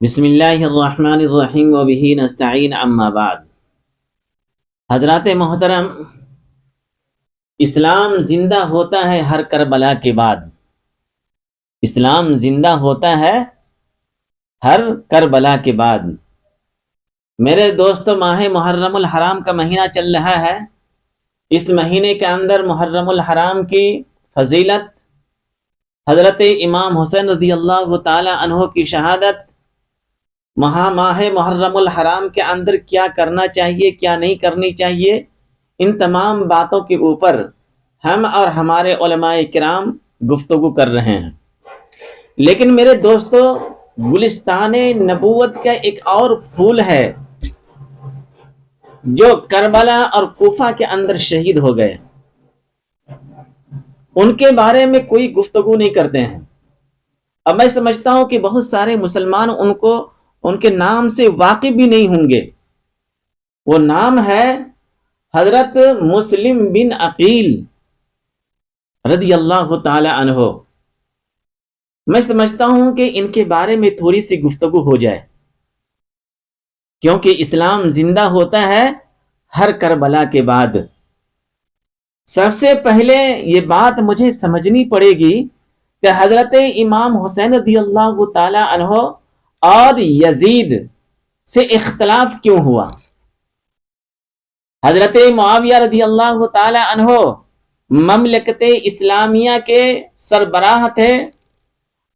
بسم اللہ الرحمن الرحیم وبہ نستعین اما بعد۔ حضرات محترم، اسلام زندہ ہوتا ہے ہر کربلا کے بعد۔ اسلام زندہ ہوتا ہے ہر کربلا کے بعد۔ میرے دوستو، ماہ محرم الحرام کا مہینہ چل رہا ہے۔ اس مہینے کے اندر محرم الحرام کی فضیلت، حضرت امام حسین رضی اللہ تعالی عنہ کی شہادت، ماہ محرم الحرام کے اندر کیا کرنا چاہیے، کیا نہیں کرنی چاہیے، ان تمام باتوں کے اوپر ہم اور ہمارے علماء کرام گفتگو کر رہے ہیں۔ لیکن میرے دوستو، گلستان نبوت کا ایک اور پھول ہے جو کربلا اور کوفہ کے اندر شہید ہو گئے، ان کے بارے میں کوئی گفتگو نہیں کرتے ہیں۔ اب میں سمجھتا ہوں کہ بہت سارے مسلمان ان کے نام سے واقف بھی نہیں ہوں گے۔ وہ نام ہے حضرت مسلم بن عقیل رضی اللہ تعالی عنہ۔ میں سمجھتا ہوں کہ ان کے بارے میں تھوڑی سی گفتگو ہو جائے، کیونکہ اسلام زندہ ہوتا ہے ہر کربلا کے بعد۔ سب سے پہلے یہ بات مجھے سمجھنی پڑے گی کہ حضرت امام حسین رضی اللہ تعالی عنہ اور یزید سے اختلاف کیوں ہوا؟ حضرت معاویہ رضی اللہ تعالی عنہ مملکت اسلامیہ کے سربراہ تھے،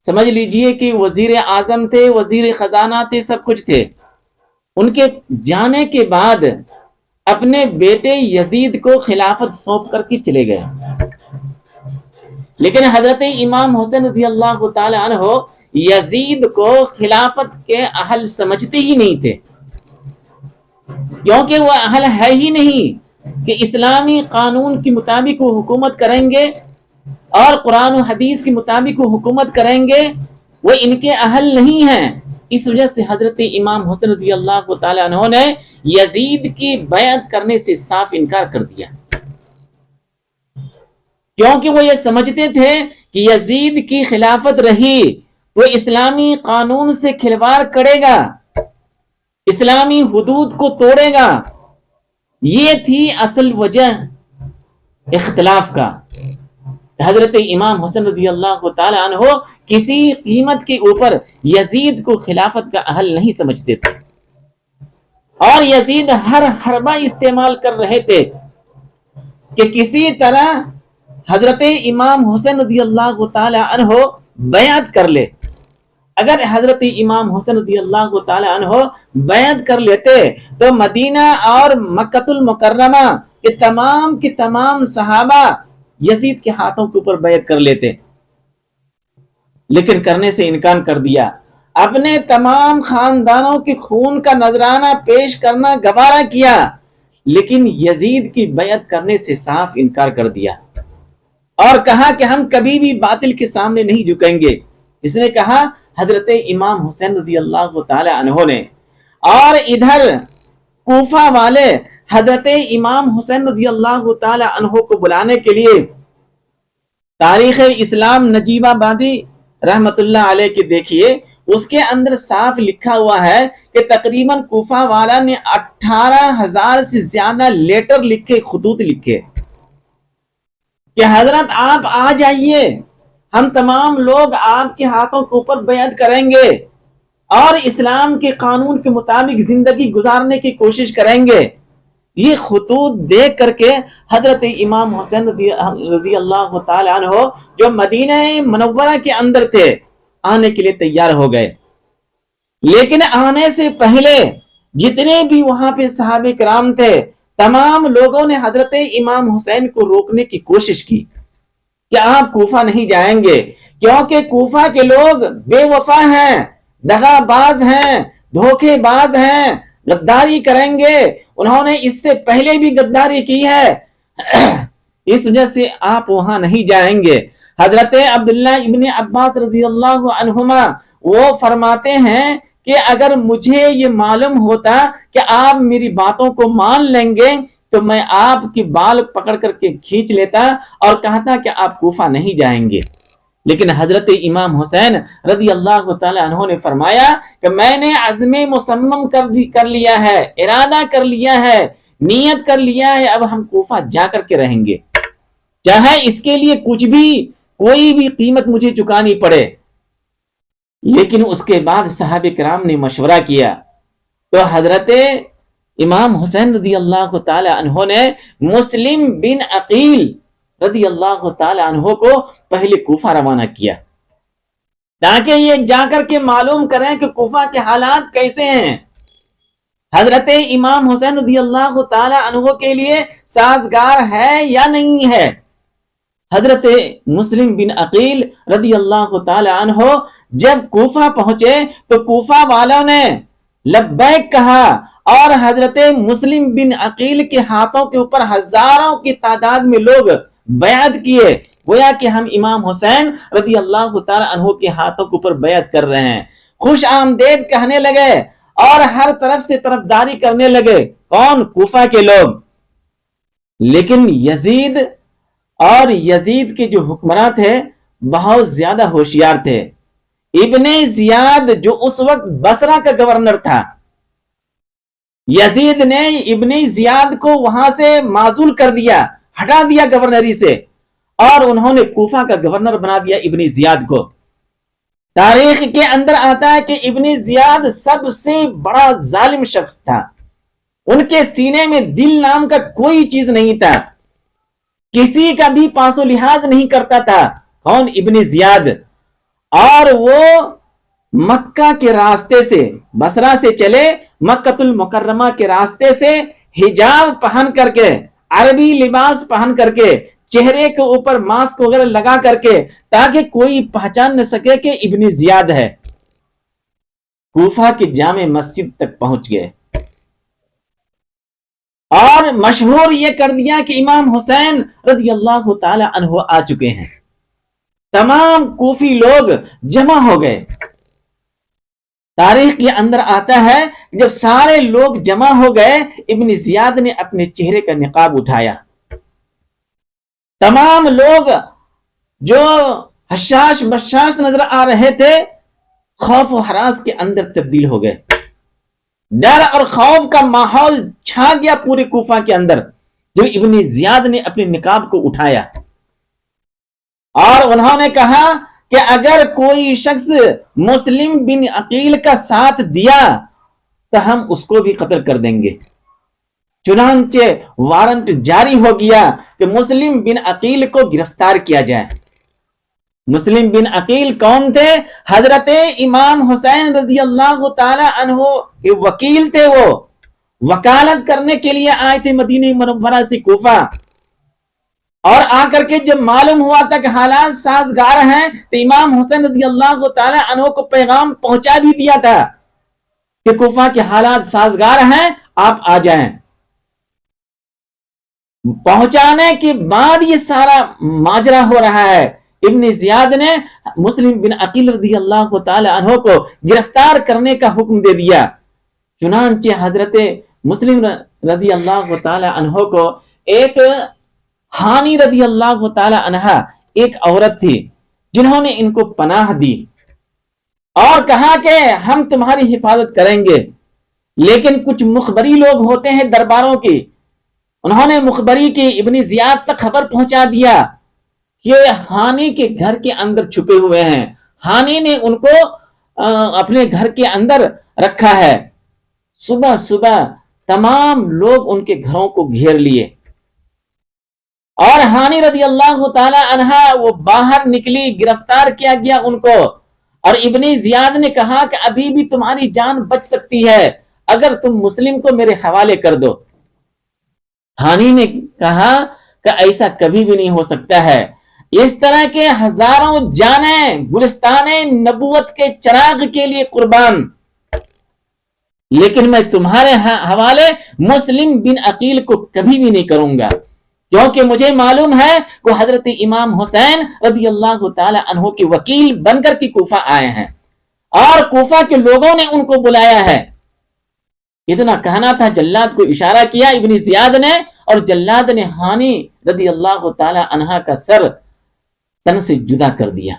سمجھ لیجئے کہ وزیر اعظم تھے، وزیر خزانہ تھے، سب کچھ تھے۔ ان کے جانے کے بعد اپنے بیٹے یزید کو خلافت سونپ کر کے چلے گئے، لیکن حضرت امام حسین رضی اللہ تعالی عنہ یزید کو خلافت کے اہل سمجھتے ہی نہیں تھے، کیونکہ وہ اہل ہے ہی نہیں کہ اسلامی قانون کے مطابق وہ حکومت کریں گے اور قرآن و حدیث کے مطابق وہ حکومت کریں گے۔ وہ ان کے اہل نہیں ہیں۔ اس وجہ سے حضرت امام حسین رضی اللہ تعالی عنہ نے یزید کی بیعت کرنے سے صاف انکار کر دیا، کیونکہ وہ یہ سمجھتے تھے کہ یزید کی خلافت رہی وہ اسلامی قانون سے کھلواڑ کرے گا، اسلامی حدود کو توڑے گا۔ یہ تھی اصل وجہ اختلاف کا۔ حضرت امام حسین رضی اللہ تعالی عنہ کسی قیمت کے اوپر یزید کو خلافت کا اہل نہیں سمجھتے تھے، اور یزید ہر حربہ استعمال کر رہے تھے کہ کسی طرح حضرت امام حسین رضی اللہ تعالی عنہ بیعت کر لے۔ اگر حضرت امام حسین رضی اللہ تعالی عنہ بیعت کر لیتے تو مدینہ اور مکہ المکرمہ کے تمام صحابہ یزید کے ہاتھوں کے اوپر بیعت کر لیتے، لیکن کرنے سے انکار کر دیا۔ اپنے تمام خاندانوں کے خون کا نذرانہ پیش کرنا گوارا کیا، لیکن یزید کی بیعت کرنے سے صاف انکار کر دیا اور کہا کہ ہم کبھی بھی باطل کے سامنے نہیں جھکیں گے۔ اس نے کہا حضرت امام حسین رضی اللہ تعالی عنہ نے۔ اور ادھر کوفہ والے حضرت امام حسین رضی اللہ تعالی عنہ کو بلانے کے لیے تاریخ اسلام نجیب آبادی رحمت اللہ علیہ کے دیکھیے، اس کے اندر صاف لکھا ہوا ہے کہ تقریباً کوفہ والا نے 18,000 سے زیادہ لیٹر لکھے، خطوط لکھے کہ حضرت آپ آ جائیے، ہم تمام لوگ آپ کے ہاتھوں کے اوپر بیعت کریں گے اور اسلام کے قانون کے مطابق زندگی گزارنے کی کوشش کریں گے۔ یہ خطوط دیکھ کر کے حضرت امام حسین رضی اللہ تعالی عنہ جو مدینہ منورہ کے اندر تھے آنے کے لیے تیار ہو گئے، لیکن آنے سے پہلے جتنے بھی وہاں پہ صحابہ کرام تھے تمام لوگوں نے حضرت امام حسین کو روکنے کی کوشش کی کہ آپ کوفہ نہیں جائیں گے، کیونکہ کوفہ کے لوگ بے وفا ہیں، دغا باز ہیں، دھوکے باز ہیں، غداری کریں گے، انہوں نے اس سے پہلے بھی غداری کی ہے، اس وجہ سے آپ وہاں نہیں جائیں گے۔ حضرت عبداللہ ابن عباس رضی اللہ عنہما وہ فرماتے ہیں کہ اگر مجھے یہ معلوم ہوتا کہ آپ میری باتوں کو مان لیں گے تو میں آپ کی بال پکڑ کر کے کھینچ لیتا اور کہتا کہ آپ کوفہ نہیں جائیں گے، لیکن حضرت امام حسین رضی اللہ تعالی عنہ نے فرمایا کہ میں نے عزم مصمم کر لیا ہے، ارادہ کر لیا ہے، نیت کر لیا ہے، اب ہم کوفہ جا کر کے رہیں گے، چاہے اس کے لیے کچھ بھی کوئی بھی قیمت مجھے چکانی پڑے۔ لیکن اس کے بعد صحابہ کرام نے مشورہ کیا تو حضرت امام حسین رضی اللہ تعالی عنہ نے مسلم بن عقیل رضی اللہ تعالی عنہ کو پہلے کوفہ روانہ کیا تاکہ یہ جا کر کے معلوم کریں کہ کوفہ کے حالات کیسے ہیں، حضرت امام حسین رضی اللہ تعالی عنہ کے لیے سازگار ہے یا نہیں ہے۔ حضرت مسلم بن عقیل رضی اللہ تعالی عنہ جب کوفہ پہنچے تو کوفہ والوں نے لبیک کہا اور حضرت مسلم بن عقیل کے ہاتھوں کے اوپر ہزاروں کی تعداد میں لوگ بیعت کیے، گویا کہ ہم امام حسین رضی اللہ تعالی عنہ کے ہاتھوں کے اوپر بیعت کر رہے ہیں، خوش آمدید کہنے لگے اور ہر طرف سے طرفداری کرنے لگے، کون؟ کوفہ کے لوگ۔ لیکن یزید کے جو حکمراں تھے بہت زیادہ ہوشیار تھے۔ ابن زیاد جو اس وقت بصرہ کا گورنر تھا، یزید نے ابن زیاد کو وہاں سے معزول کر دیا، ہٹا دیا گورنری سے، اور انہوں نے کوفہ کا گورنر بنا دیا ابن زیاد کو۔ تاریخ کے اندر آتا ہے کہ ابن زیاد سب سے بڑا ظالم شخص تھا، ان کے سینے میں دل نام کا کوئی چیز نہیں تھا، کسی کا بھی پاس و لحاظ نہیں کرتا تھا، کون؟ ابن زیاد۔ اور وہ مکہ کے راستے سے، بصرہ سے چلے مکہ المکرمہ کے راستے سے حجاب پہن کر کے، عربی لباس پہن کر کے، چہرے کے اوپر ماسک وغیرہ لگا کر کے، تاکہ کوئی پہچان نہ سکے کہ ابن زیاد ہے، کوفہ کی جامع مسجد تک پہنچ گئے اور مشہور یہ کر دیا کہ امام حسین رضی اللہ تعالی عنہ آ چکے ہیں۔ تمام کوفی لوگ جمع ہو گئے۔ تاریخ کے اندر آتا ہے جب سارے لوگ جمع ہو گئے، ابن زیاد نے اپنے چہرے کا نقاب اٹھایا، تمام لوگ جو حشاش بشاش نظر آ رہے تھے خوف و ہراس کے اندر تبدیل ہو گئے، ڈر اور خوف کا ماحول چھا گیا پورے کوفہ کے اندر جب ابن زیاد نے اپنے نقاب کو اٹھایا اور انہوں نے کہا کہ اگر کوئی شخص مسلم بن عقیل کا ساتھ دیا تو ہم اس کو بھی قتل کر دیں گے۔ چنانچہ وارنٹ جاری ہو گیا کہ مسلم بن عقیل کو گرفتار کیا جائے۔ مسلم بن عقیل کون تھے؟ حضرت امام حسین رضی اللہ تعالی عنہ کے وکیل تھے، وہ وکالت کرنے کے لیے آئے تھے مدینہ منورہ سے کوفہ، اور آ کر کے جب معلوم ہوا تھا کہ حالات سازگار ہیں تو امام حسین رضی اللہ تعالی عنہ کو پیغام پہنچا بھی دیا تھا کہ کوفہ کے حالات سازگار ہیں، آپ آ جائیں۔ پہنچانے کے بعد یہ سارا ماجرا ہو رہا ہے، ابن زیاد نے مسلم بن عقیل رضی اللہ تعالی عنہ کو گرفتار کرنے کا حکم دے دیا۔ چنانچہ حضرت مسلم رضی اللہ تعالی عنہ کو ایک ہانی رضی اللہ تعالی عنہ ایک عورت تھی جنہوں نے ان کو پناہ دی اور کہا کہ ہم تمہاری حفاظت کریں گے، لیکن کچھ مخبری لوگ ہوتے ہیں درباروں کی، انہوں نے مخبری کی ابن زیاد تک خبر پہنچا دیا کہ ہانی کے گھر کے اندر چھپے ہوئے ہیں، ہانی نے ان کو اپنے گھر کے اندر رکھا ہے۔ صبح صبح تمام لوگ ان کے گھروں کو گھیر لیے اور ہانی رضی اللہ تعالی عنہ وہ باہر نکلی، گرفتار کیا گیا ان کو، اور ابن زیاد نے کہا کہ ابھی بھی تمہاری جان بچ سکتی ہے اگر تم مسلم کو میرے حوالے کر دو۔ ہانی نے کہا کہ ایسا کبھی بھی نہیں ہو سکتا ہے، اس طرح کے ہزاروں جانیں گلستان نبوت کے چراغ کے لیے قربان، لیکن میں تمہارے حوالے مسلم بن عقیل کو کبھی بھی نہیں کروں گا، کیونکہ مجھے معلوم ہے کہ حضرت امام حسین رضی اللہ تعالی عنہ کے وکیل بن کر کے کوفہ آئے ہیں اور کوفہ کے لوگوں نے ان کو بلایا ہے۔ اتنا کہنا تھا، جلاد کو اشارہ کیا ابن زیاد نے، اور جلاد نے ہانی رضی اللہ تعالی عنہ کا سر تن سے جدا کر دیا۔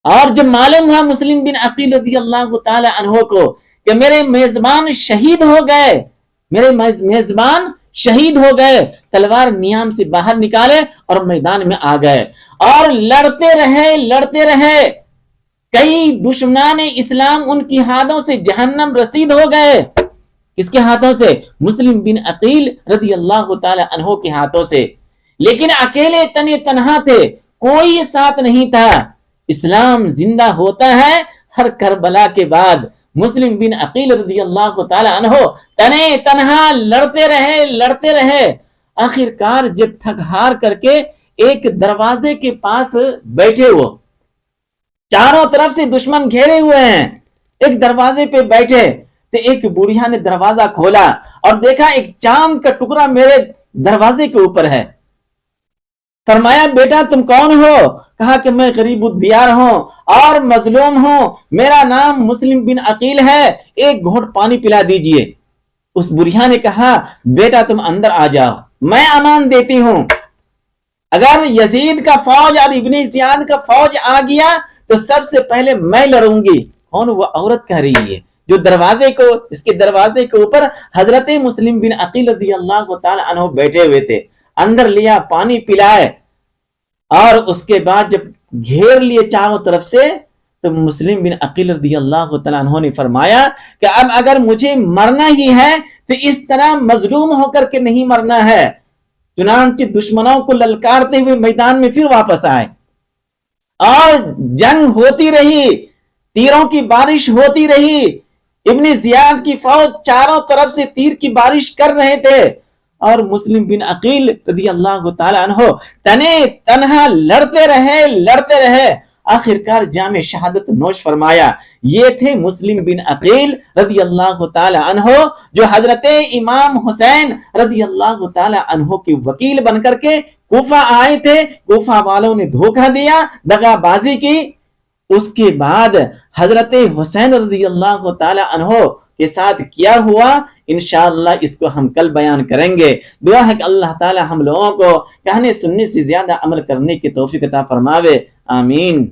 اور جب معلوم ہوا مسلم بن عقیل رضی اللہ تعالی عنہ کو کہ میرے میزبان شہید ہو گئے، میرے میزبان شہید ہو گئے، تلوار نیام سے باہر نکالے اور میدان میں آ گئے اور لڑتے رہے، کئی دشمنان اسلام ان کی ہاتھوں سے جہنم رسید ہو گئے۔ کس کے ہاتھوں سے؟ مسلم بن عقیل رضی اللہ تعالی عنہ کے ہاتھوں سے۔ لیکن اکیلے تنہا تھے، کوئی ساتھ نہیں تھا۔ اسلام زندہ ہوتا ہے ہر کربلا کے بعد۔ مسلم بن عقیل رضی اللہ تعالی عنہ تنہا لڑتے رہے، آخر کار جب تھک ہار کر کے ایک دروازے کے پاس بیٹھے، وہ چاروں طرف سے دشمن گھیرے ہوئے ہیں، ایک دروازے پہ بیٹھے تو ایک بوڑھیا نے دروازہ کھولا اور دیکھا ایک چاند کا ٹکڑا میرے دروازے کے اوپر ہے۔ فرمایا بیٹا تم کون ہو؟ کہا کہ میں غریب الدیار ہوں اور مظلوم ہوں، میرا نام مسلم بن عقیل ہے، ایک گھونٹ پانی پلا دیجئے۔ اس بڑھیا نے کہا بیٹا تم اندر آ جاؤ، میں امان دیتی ہوں، اگر یزید کا فوج اور ابن زیاد کا فوج آ گیا تو سب سے پہلے میں لڑوں گی۔ کون؟ وہ عورت کہہ رہی ہے جو اس کے دروازے کے اوپر حضرت مسلم بن عقیل رضی اللہ تعالی عنہ بیٹھے ہوئے تھے۔ اندر لیا، پانی پلائے اور اس کے بعد جب گھیر لیے چاروں طرف سے تو مسلم بن عقیل رضی اللہ تعالیٰ عنہ نے فرمایا کہ اب اگر مجھے مرنا ہی ہے تو اس طرح مظلوم ہو کر کے نہیں مرنا ہے۔ چنانچہ دشمنوں کو للکارتے ہوئے میدان میں پھر واپس آئے اور جنگ ہوتی رہی، تیروں کی بارش ہوتی رہی۔ ابن زیاد کی فوج چاروں طرف سے تیر کی بارش کر رہے تھے اور مسلم بن عقیل رضی اللہ تعالی عنہ تنہا لڑتے رہے، آخر کار جام شہادت نوش فرمایا۔ یہ تھے مسلم بن عقیل رضی اللہ تعالی عنہ جو حضرت امام حسین رضی اللہ تعالی عنہ کے وکیل بن کر کے کوفہ آئے تھے۔ کوفہ والوں نے دھوکہ دیا، دغا بازی کی، اس کے بعد حضرت حسین رضی اللہ تعالی عنہ کے ساتھ کیا ہوا انشاءاللہ اس کو ہم کل بیان کریں گے۔ دعا ہے کہ اللہ تعالی ہم لوگوں کو کہنے سننے سے زیادہ عمل کرنے کی توفیق عطا فرماوے، آمین۔